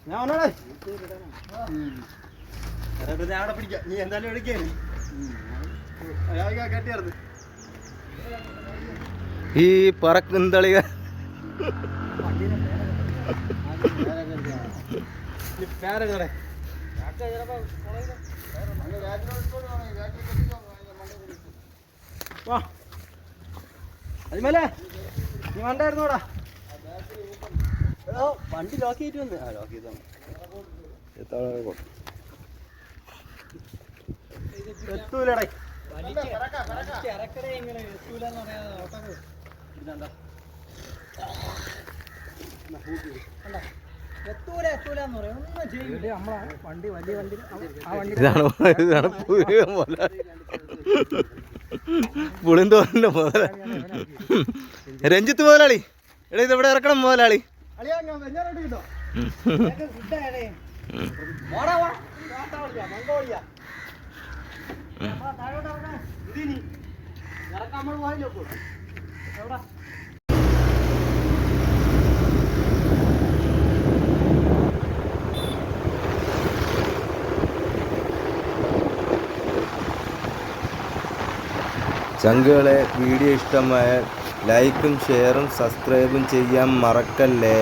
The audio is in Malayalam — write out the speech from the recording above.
ഞാൻ ഒന്നോടെ ഞാൻ അവിടെ പിടിക്കാം. നീ എന്തായാലും എടുക്കേ കെട്ടിയായിരുന്നു ഈ പറക്കുന്തളിക പേരെ വാ അതിമല്ലേ നീ വണ്ടായിരുന്നോടാ. വണ്ടി ലോക്ക് ചെയ്തിട്ട് വന്ന് ലോക്ക് ചെയ്താണ് എത്തൂലടേ. ഇതാണ് പുളിന്തോലിന്റെ മുതല രഞ്ജിത്ത് മുതലാളി. എടാ ഇത് ഇവിടെ ഇറക്കണം മുതലാളി. ചങ്കുകളെ, വീഡിയോ ഇഷ്ടമായാൽ ലൈക്കും ഷെയറും സബ്സ്ക്രൈബും ചെയ്യാൻ മറക്കല്ലേ.